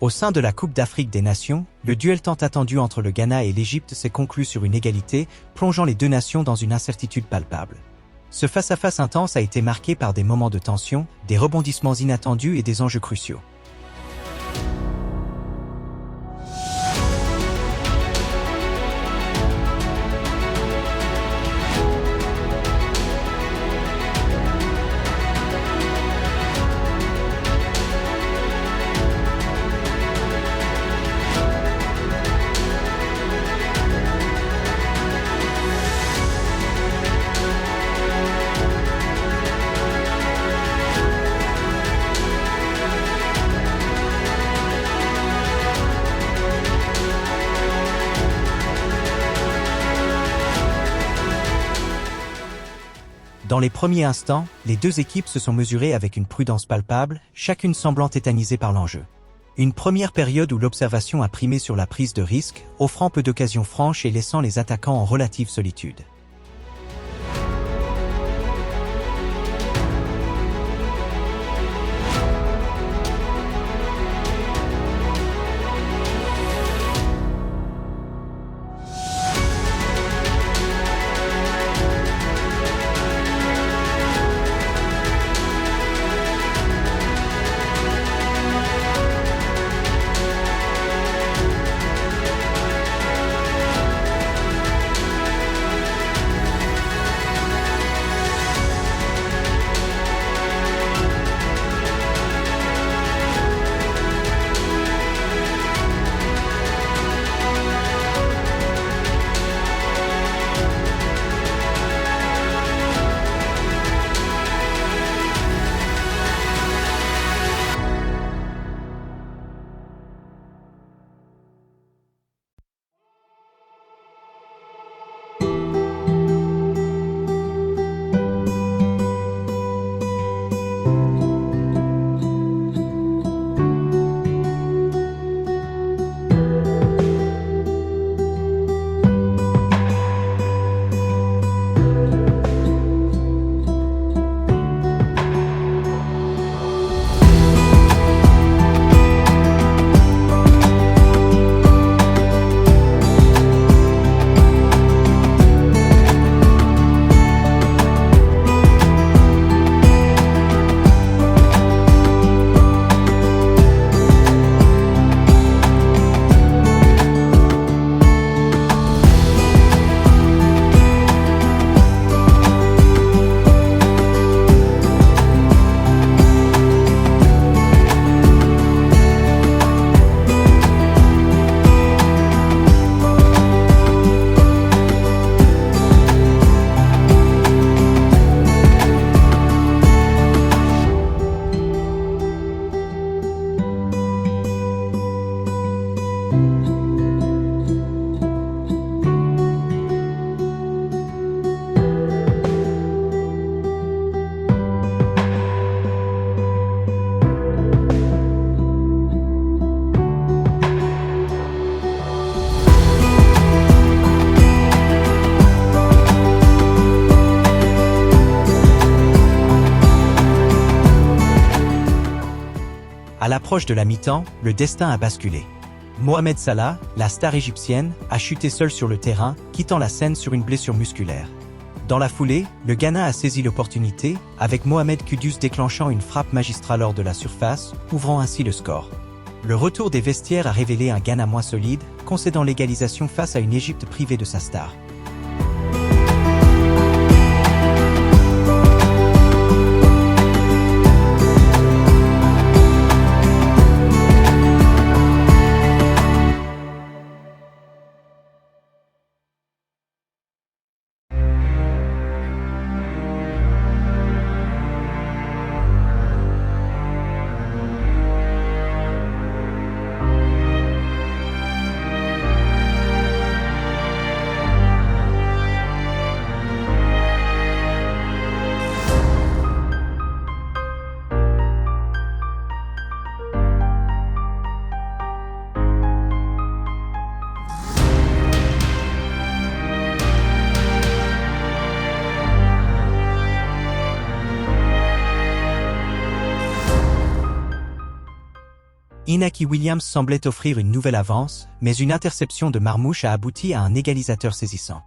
Au sein de la Coupe d'Afrique des Nations, le duel tant attendu entre le Ghana et l'Égypte s'est conclu sur une égalité, plongeant les deux nations dans une incertitude palpable. Ce face-à-face intense a été marqué par des moments de tension, des rebondissements inattendus et des enjeux cruciaux. Dans les premiers instants, les deux équipes se sont mesurées avec une prudence palpable, chacune semblant tétanisée par l'enjeu. Une première période où l'observation a primé sur la prise de risque, offrant peu d'occasions franches et laissant les attaquants en relative solitude. À l'approche de la mi-temps, le destin a basculé. Mohamed Salah, la star égyptienne, a chuté seul sur le terrain, quittant la scène sur une blessure musculaire. Dans la foulée, le Ghana a saisi l'opportunité, avec Mohamed Kudus déclenchant une frappe magistrale hors de la surface, ouvrant ainsi le score. Le retour des vestiaires a révélé un Ghana moins solide, concédant l'égalisation face à une Égypte privée de sa star. Inaki Williams semblait offrir une nouvelle avance, mais une interception de Marmoush a abouti à un égalisateur saisissant.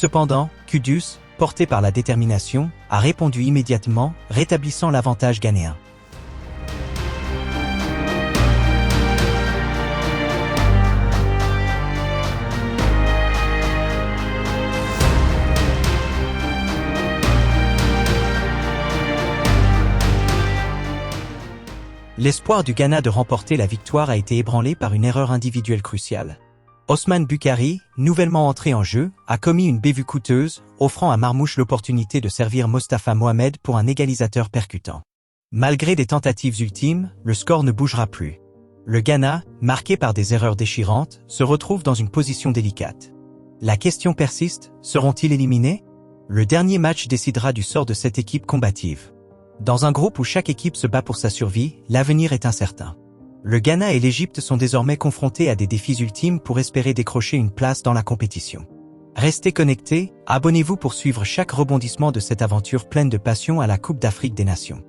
Cependant, Kudus, porté par la détermination, a répondu immédiatement, rétablissant l'avantage ghanéen. L'espoir du Ghana de remporter la victoire a été ébranlé par une erreur individuelle cruciale. Osman Bukhari, nouvellement entré en jeu, a commis une bévue coûteuse, offrant à Marmoush l'opportunité de servir Mostafa Mohamed pour un égalisateur percutant. Malgré des tentatives ultimes, le score ne bougera plus. Le Ghana, marqué par des erreurs déchirantes, se retrouve dans une position délicate. La question persiste, seront-ils éliminés? Le dernier match décidera du sort de cette équipe combative. Dans un groupe où chaque équipe se bat pour sa survie, l'avenir est incertain. Le Ghana et l'Égypte sont désormais confrontés à des défis ultimes pour espérer décrocher une place dans la compétition. Restez connectés, abonnez-vous pour suivre chaque rebondissement de cette aventure pleine de passion à la Coupe d'Afrique des Nations.